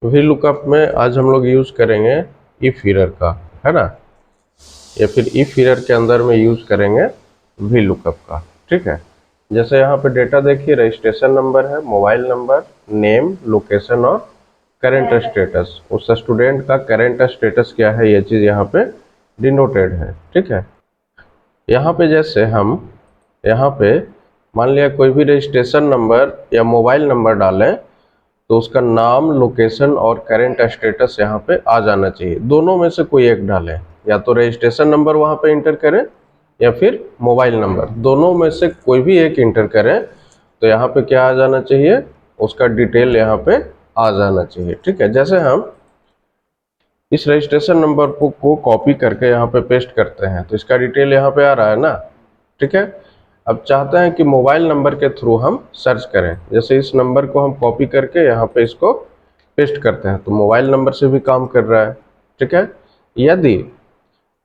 V lookup में आज हम लोग यूज करेंगे इफ एरर का, है ना, या फिर इफ एरर के अंदर में यूज करेंगे वी लुकअप का। ठीक है, जैसे यहाँ पे डेटा देखिए, रजिस्ट्रेशन नंबर है, मोबाइल नंबर, नेम, लोकेशन और करेंट स्टेटस। उस स्टूडेंट का करेंट स्टेटस क्या है, ये चीज़ यहाँ पे डिनोटेड है। ठीक है, यहाँ पे जैसे हम यहाँ पे मान लिया कोई भी रजिस्ट्रेशन नंबर या मोबाइल नंबर डालें तो उसका नाम, लोकेशन और करेंट स्टेटस यहाँ पे आ जाना चाहिए। दोनों में से कोई एक डालें, या तो रजिस्ट्रेशन नंबर वहाँ पे इंटर करें या फिर मोबाइल नंबर, दोनों में से कोई भी एक इंटर करें तो यहाँ पे क्या आ जाना चाहिए, उसका डिटेल यहाँ पे आ जाना चाहिए। ठीक है, जैसे हम इस रजिस्ट्रेशन नंबर को कॉपी करके यहाँ पे पेस्ट करते हैं तो इसका डिटेल यहाँ पे आ रहा है ना। ठीक है, अब चाहते हैं कि मोबाइल नंबर के थ्रू हम सर्च करें, जैसे इस नंबर को हम कॉपी करके यहाँ पे इसको पेस्ट करते हैं तो मोबाइल नंबर से भी काम कर रहा है। ठीक है,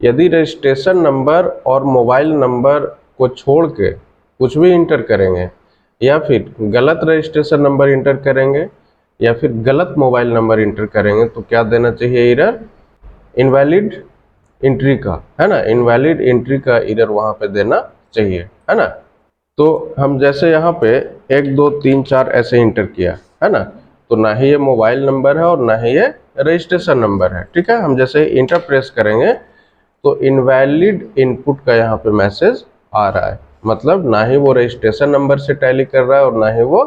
यदि रजिस्ट्रेशन नंबर और मोबाइल नंबर को छोड़ के कुछ भी इंटर करेंगे या फिर गलत रजिस्ट्रेशन नंबर इंटर करेंगे या फिर गलत मोबाइल नंबर इंटर करेंगे तो क्या देना चाहिए, एरर, इनवैलिड एंट्री का, है ना, इनवैलिड एंट्री का एरर वहाँ पे देना चाहिए, है ना। तो हम जैसे यहाँ पे 1 2 3 4 ऐसे इंटर किया, है ना, तो ना ही ये मोबाइल नंबर है और ना ही ये रजिस्ट्रेशन नंबर है। ठीक है, हम जैसे इंटर प्रेस करेंगे तो इनवैलिड इनपुट का यहाँ पे मैसेज आ रहा है, मतलब ना ही वो रजिस्ट्रेशन नंबर से टैली कर रहा है और ना ही वो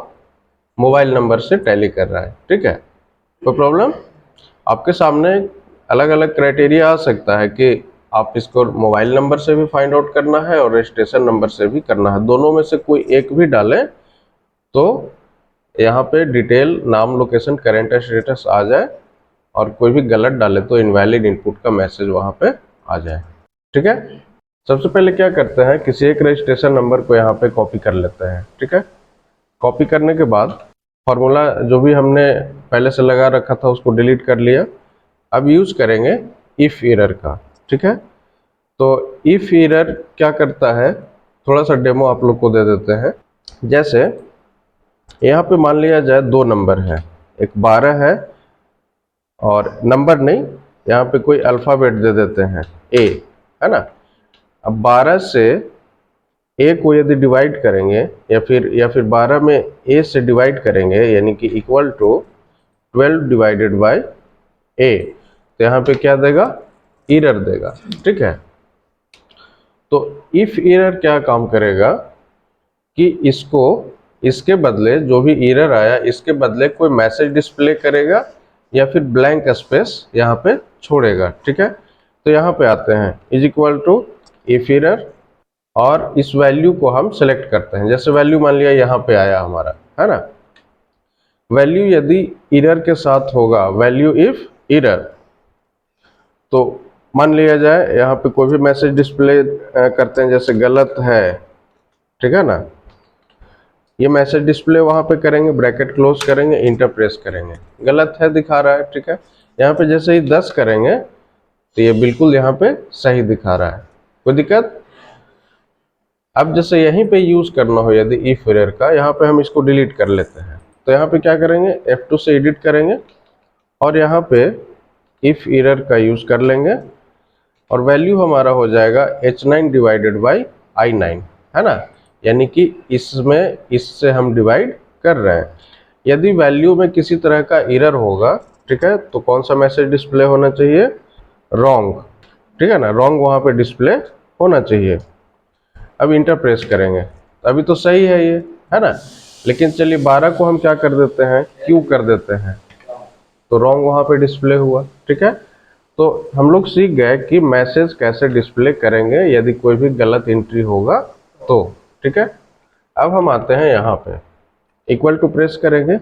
मोबाइल नंबर से टैली कर रहा है। ठीक है, तो प्रॉब्लम आपके सामने अलग अलग क्राइटेरिया आ सकता है कि आप इसको मोबाइल नंबर से भी फाइंड आउट करना है और रजिस्ट्रेशन नंबर से भी करना है, दोनों में से कोई एक भी डालें तो यहाँ पे डिटेल, नाम, लोकेशन, करेंट स्टेटस आ जाए, और कोई भी गलत डाले तो इनवैलिड इनपुट का मैसेज वहाँ पे आ जाए। ठीक है, सबसे पहले क्या करते हैं, किसी एक रजिस्ट्रेशन नंबर को यहाँ पे कॉपी कर लेते हैं। ठीक है, कॉपी करने के बाद फॉर्मूला जो भी हमने पहले से लगा रखा था उसको डिलीट कर लिया। अब यूज करेंगे इफ एरर का। ठीक है, तो इफ एरर क्या करता है, थोड़ा सा डेमो आप लोग को दे देते हैं। जैसे यहाँ पे मान लिया जाए 2 नंबर है, एक 12 है और नंबर नहीं, यहाँ पे कोई अल्फ़ाबेट दे देते हैं ए, है ना। अब 12 से ए को यदि डिवाइड करेंगे या फिर 12 में ए से डिवाइड करेंगे, यानी कि इक्वल टू 12 डिवाइडेड बाय ए, तो यहाँ पे क्या देगा, एरर देगा। ठीक है, तो इफ एरर क्या काम करेगा कि इसके बदले जो भी एरर आया इसके बदले कोई मैसेज डिस्प्ले करेगा या फिर ब्लैंक स्पेस यहाँ पे छोड़ेगा। ठीक है, तो यहाँ पे आते हैं is equal to if error और इस वैल्यू को हम सेलेक्ट करते हैं। जैसे वैल्यू मान लिया यहाँ पे आया हमारा, है ना, वैल्यू यदि एरर के साथ होगा, वैल्यू इफ एरर, तो मान लिया जाए यहाँ पे कोई भी मैसेज डिस्प्ले करते हैं, जैसे गलत है, ठीक है ना, ये मैसेज डिस्प्ले वहाँ पे करेंगे, ब्रैकेट क्लोज करेंगे, इंटर प्रेस करेंगे, गलत है दिखा रहा है। ठीक है, यहाँ पे जैसे ही 10 करेंगे तो ये बिल्कुल यहाँ पे सही दिखा रहा है, कोई दिक्कत। अब जैसे यहीं पे यूज करना हो यदि इफ एरर का, यहाँ पे हम इसको डिलीट कर लेते हैं, तो यहाँ पे क्या करेंगे, F2 से एडिट करेंगे और यहाँ पे इफ एरर का यूज कर लेंगे और वैल्यू हमारा हो जाएगा H9 डिवाइडेड बाई I9, है ना, यानी कि इससे हम डिवाइड कर रहे हैं। यदि वैल्यू में किसी तरह का एरर होगा, ठीक है, तो कौन सा मैसेज डिस्प्ले होना चाहिए, रॉन्ग। ठीक है ना, रॉन्ग वहाँ पे डिस्प्ले होना चाहिए। अब इंटर प्रेस करेंगे, अभी तो सही है ये, है ना, लेकिन चलिए 12 को हम क्या कर देते हैं, क्यू कर देते हैं, तो रॉन्ग वहाँ पे डिस्प्ले हुआ। ठीक है, तो हम लोग सीख गए कि मैसेज कैसे डिस्प्ले करेंगे यदि कोई भी गलत एंट्री होगा तो। ठीक है, अब हम आते हैं यहाँ पे इक्वल टू प्रेस करेंगे,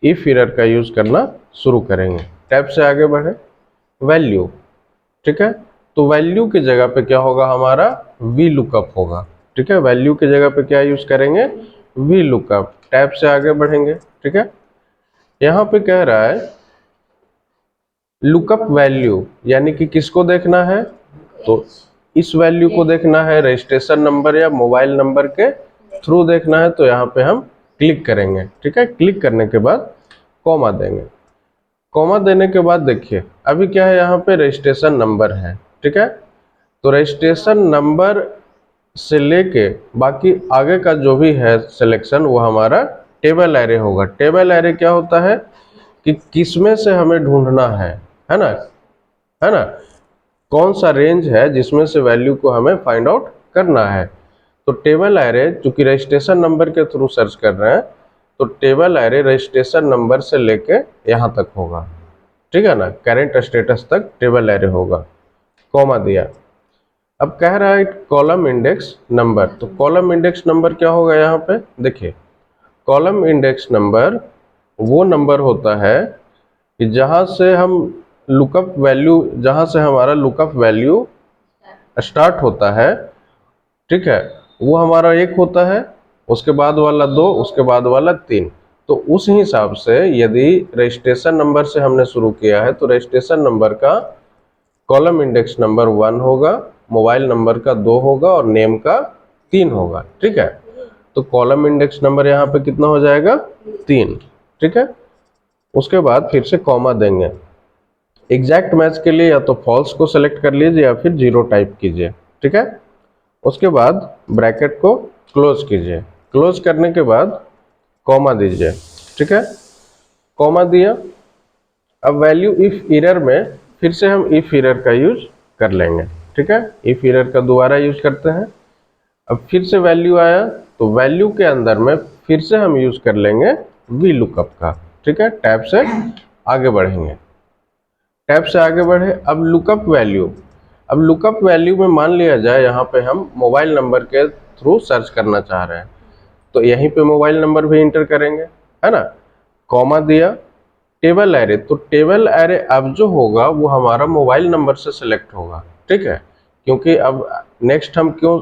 इफ एरर का यूज करना शुरू करेंगे, टैब से आगे बढ़े, वैल्यू। ठीक है, तो वैल्यू की जगह पे क्या होगा, हमारा वी लुकअप होगा। ठीक है, वैल्यू की जगह पे क्या यूज करेंगे, वी लुकअप, टैब से आगे बढ़ेंगे। ठीक है, यहाँ पे कह रहा है लुकअप वैल्यू, यानी कि किसको देखना है, तो इस वैल्यू को देखना है, रजिस्ट्रेशन नंबर या मोबाइल नंबर के थ्रू देखना है, तो यहाँ पे हम क्लिक करेंगे। ठीक है, क्लिक करने के बाद कॉमा देंगे, कॉमा देने के बाद देखिए अभी क्या है, यहाँ पे रजिस्ट्रेशन नंबर है, ठीक है। तो रजिस्ट्रेशन नंबर से लेके बाकी आगे का जो भी है सिलेक्शन वो हमारा टेबल एरे होगा। टेबल एरे क्या होता है कि किसमें से हमें ढूंढना है ना, है ना, कौन सा रेंज है जिसमें से वैल्यू को हमें फाइंड आउट करना है। तो टेबल एरे चूंकि रजिस्ट्रेशन नंबर के थ्रू सर्च कर रहे हैं, तो टेबल एरे रजिस्ट्रेशन नंबर से लेके यहाँ तक होगा, ठीक है ना, करेंट स्टेटस तक टेबल एरे होगा। कॉमा दिया। अब कह रहा है कॉलम इंडेक्स नंबर, तो कॉलम इंडेक्स नंबर क्या होगा यहाँ पे देखिए, कॉलम इंडेक्स नंबर वो नंबर होता है कि जहाँ से हम लुकअप वैल्यू, जहाँ से हमारा लुकअप वैल्यू स्टार्ट होता है, ठीक है, वो हमारा 1 होता है, उसके बाद वाला 2, उसके बाद वाला 3। तो उस हिसाब से यदि रजिस्ट्रेशन नंबर से हमने शुरू किया है तो रजिस्ट्रेशन नंबर का कॉलम इंडेक्स नंबर 1 होगा, मोबाइल नंबर का 2 होगा और नेम का 3 होगा, ठीक है। तो कॉलम इंडेक्स नंबर यहाँ पे कितना हो जाएगा 3, ठीक है। उसके बाद फिर से कॉमा देंगे। एग्जैक्ट मैच के लिए या तो फॉल्स को सेलेक्ट कर लीजिए या फिर 0 टाइप कीजिए, ठीक है। उसके बाद ब्रैकेट को क्लोज कीजिए। क्लोज करने के बाद कॉमा दीजिए, ठीक है। कॉमा दिया। अब वैल्यू इफ एरर में फिर से हम इफ एरर का यूज कर लेंगे, ठीक है। इफ एरर का दोबारा यूज करते हैं। अब फिर से वैल्यू आया तो वैल्यू के अंदर में फिर से हम यूज कर लेंगे वी लुकअप का, ठीक है। टैब से आगे बढ़ेंगे, टैब से आगे बढ़े। अब लुकअप वैल्यू, अब लुकअप वैल्यू में मान लिया जाए यहाँ पे हम मोबाइल नंबर के थ्रू सर्च करना चाह रहे हैं, तो यहीं पे मोबाइल नंबर भी इंटर करेंगे, है ना। कॉमा दिया। टेबल एरे, तो टेबल एरे अब जो होगा वो हमारा मोबाइल नंबर से सिलेक्ट होगा, ठीक है, क्योंकि अब नेक्स्ट हम क्यों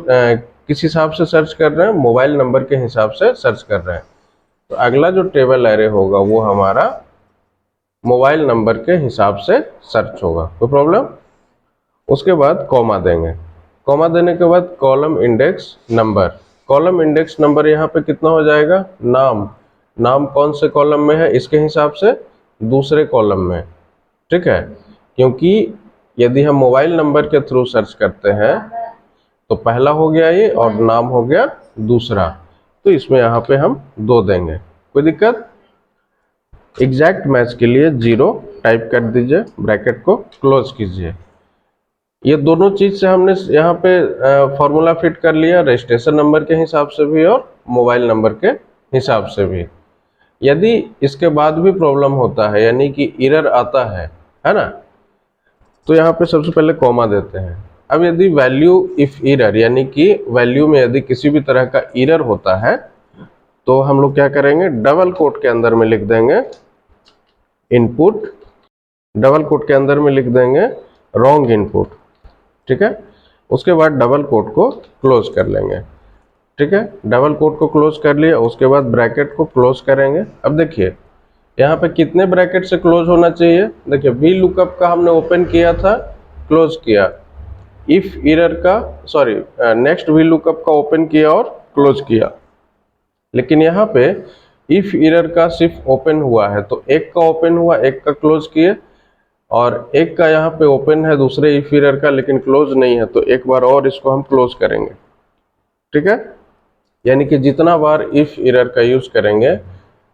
किस हिसाब से सर्च कर रहे हैं, मोबाइल नंबर के हिसाब से सर्च कर रहे हैं। तो अगला जो टेबल एरे होगा वो हमारा मोबाइल नंबर के हिसाब से सर्च होगा, कोई प्रॉब्लम। उसके बाद कॉमा देंगे। कॉमा देने के बाद column index number, column index number यहाँ पे कितना हो जाएगा, नाम, नाम कौन से कॉलम में है इसके हिसाब से दूसरे कॉलम में, ठीक है, क्योंकि यदि हम मोबाइल नंबर के थ्रू सर्च करते हैं तो पहला हो गया ये और नाम हो गया दूसरा, तो इसमें यहाँ पे हम 2 देंगे, कोई दिक्कत। एग्जैक्ट मैच के लिए 0 टाइप कर दीजिए, ब्रैकेट को क्लोज कीजिए। ये दोनों चीज से हमने यहाँ पे फॉर्मूला फिट कर लिया, रजिस्ट्रेशन नंबर के हिसाब से भी और मोबाइल नंबर के हिसाब से भी। यदि इसके बाद भी प्रॉब्लम होता है यानी कि एरर आता है ना, तो यहाँ पे सबसे पहले कॉमा देते हैं। अब यदि वैल्यू इफ एरर यानी कि वैल्यू में यदि किसी भी तरह का एरर होता है तो हम लोग क्या करेंगे, डबल कोट के अंदर में लिख देंगे इनपुट, डबल कोट के अंदर में लिख देंगे रॉन्ग इनपुट, ठीक है। उसके बाद डबल कोट को क्लोज कर लेंगे, ठीक है। डबल कोट को क्लोज कर लिया, उसके बाद ब्रैकेट को क्लोज करेंगे। अब देखिए यहाँ पे कितने ब्रैकेट से क्लोज होना चाहिए, देखिए वी लुकअप का हमने ओपन किया था, क्लोज किया, इफ एरर का सॉरी नेक्स्ट वी लुकअप का ओपन किया और क्लोज किया, लेकिन यहाँ पे इफ एरर का सिर्फ ओपन हुआ है, तो एक का ओपन हुआ, एक का क्लोज किए, और एक का यहाँ पे ओपन है दूसरे इफ एरर का लेकिन क्लोज नहीं है, तो एक बार और इसको हम क्लोज करेंगे, ठीक है। यानी कि जितना बार इफ एरर का यूज करेंगे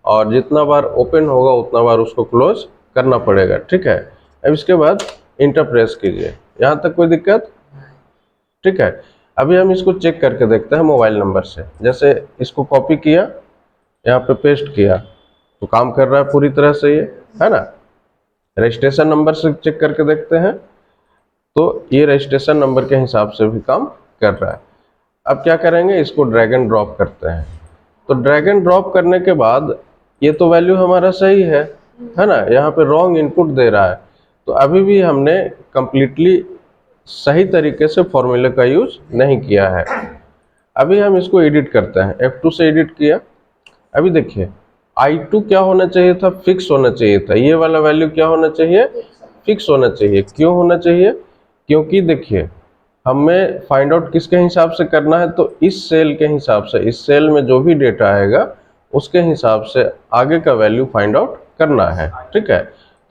और जितना बार ओपन होगा उतना बार उसको क्लोज करना पड़ेगा, ठीक है। अब इसके बाद इंटर प्रेस कीजिए, यहाँ तक कोई दिक्कत, ठीक है। अभी हम इसको चेक करके देखते हैं मोबाइल नंबर से। जैसे इसको कॉपी किया, यहाँ पे पेस्ट किया, तो काम कर रहा है पूरी तरह से ये, है ना। रजिस्ट्रेशन नंबर से चेक करके देखते हैं तो ये रजिस्ट्रेशन नंबर के हिसाब से भी काम कर रहा है। अब क्या करेंगे, इसको ड्रैग एंड ड्रॉप करते हैं। तो ड्रैग एंड ड्रॉप करने के बाद ये तो वैल्यू हमारा सही है ना, यहाँ पे रॉन्ग इनपुट दे रहा है, तो अभी भी हमने कंप्लीटली सही तरीके से फॉर्मूले का यूज नहीं किया है। अभी हम इसको एडिट करते हैं, F2 से एडिट किया। अभी देखिए I2 क्या होना चाहिए था, फिक्स होना चाहिए था, ये वाला वैल्यू क्या होना चाहिए, फिक्स होना चाहिए। क्यों होना चाहिए, क्योंकि देखिए हमें फाइंड आउट किसके हिसाब से करना है, तो इस सेल के हिसाब से, इस सेल में जो भी डेटा आएगा उसके हिसाब से आगे का वैल्यू फाइंड आउट करना है, ठीक है।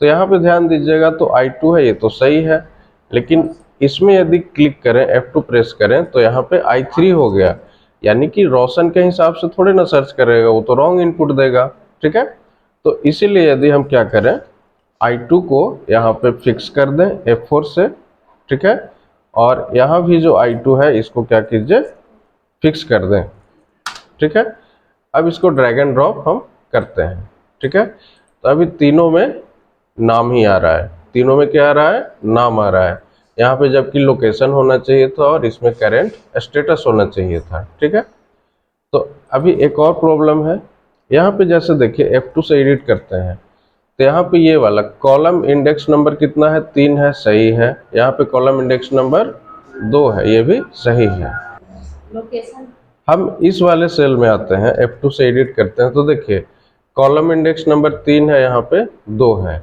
तो यहाँ पे ध्यान दीजिएगा, तो I2 है, ये तो सही है, लेकिन इसमें यदि क्लिक करें, F2 प्रेस करें, तो यहाँ पे I3 हो गया। यानी कि रोशन के हिसाब से थोड़े ना सर्च करेगा, वो तो रॉन्ग इनपुट देगा। ठीक है, तो इसीलिए यदि हम क्या करें, I2 को यहाँ पे फिक्स कर दें F4 से। ठीक है, और यहाँ भी जो I2 है इसको क्या कीजिए, फिक्स कर दें। ठीक है, अब इसको ड्रैग एंड ड्रॉप हम करते हैं। ठीक है, तो अभी तीनों में नाम ही आ रहा है, तीनों में क्या आ रहा है, नाम आ रहा है यहाँ पे, जबकि लोकेशन होना चाहिए था और इसमें करंट स्टेटस होना चाहिए था। ठीक है, तो अभी एक और प्रॉब्लम है यहाँ पे, जैसे देखिए F2 से एडिट करते हैं, तो यहाँ पे ये वाला कॉलम इंडेक्स नंबर कितना है, 3 है, सही है। यहाँ पे कॉलम इंडेक्स नंबर 2 है, ये भी सही है। लोकेशन हम इस वाले सेल में आते हैं, F2 से एडिट करते हैं, तो देखिए कॉलम इंडेक्स नंबर 3 है, यहाँ पे 2 है,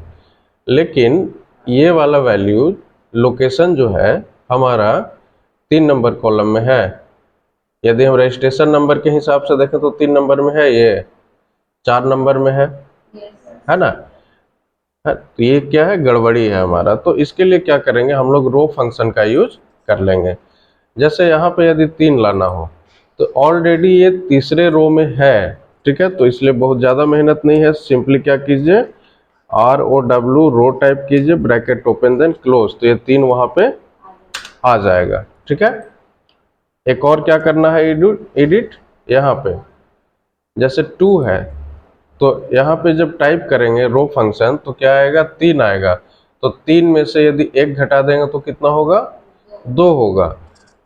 लेकिन ये वाला वैल्यू लोकेशन जो है हमारा 3 नंबर कॉलम में है। यदि हम रजिस्ट्रेशन नंबर के हिसाब से देखें तो 3 नंबर में है, ये 4 नंबर में है ना। है, तो ये क्या है, गड़बड़ी है हमारा। तो इसके लिए क्या करेंगे, हम लोग रो फंक्शन का यूज कर लेंगे। जैसे यहाँ पे यदि 3 लाना हो, तो ऑलरेडी ये तीसरे रो में है। ठीक है, तो इसलिए बहुत ज़्यादा मेहनत नहीं है, सिंपली क्या कीजिए, ROW रो टाइप कीजिए, ब्रैकेट ओपन देन क्लोज, तो ये 3 वहाँ पे आ जाएगा। ठीक है, एक और क्या करना है, एडिट यहाँ पे जैसे 2 है, तो यहाँ पे जब टाइप करेंगे रो फंक्शन तो क्या आएगा, 3 आएगा। तो 3 में से यदि 1 घटा देंगे तो कितना होगा, 2 होगा।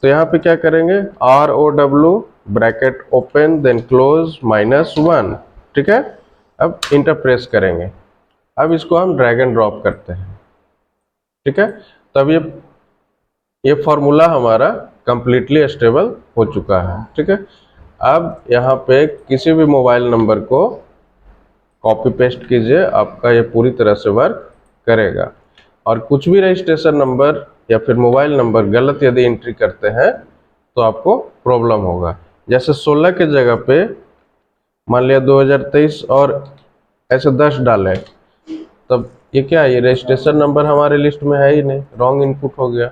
तो यहाँ पे क्या करेंगे, ROW bracket open then close -1। ठीक है, अब इंटर प्रेस करेंगे, अब इसको हम ड्रैग एंड ड्रॉप करते हैं। ठीक है, तो अब ये फॉर्मूला हमारा कंप्लीटली स्टेबल हो चुका है। ठीक है, अब यहाँ पे किसी भी मोबाइल नंबर को कॉपी पेस्ट कीजिए, आपका ये पूरी तरह से वर्क करेगा। और कुछ भी रजिस्ट्रेशन नंबर या फिर मोबाइल नंबर गलत यदि एंट्री करते हैं तो आपको प्रॉब्लम होगा। जैसे 16 के जगह पे मान लिया 2023 और ऐसे 10 डालें, तब ये क्या है, ये रजिस्ट्रेशन नंबर हमारे लिस्ट में है ही नहीं, रॉन्ग इनपुट हो गया।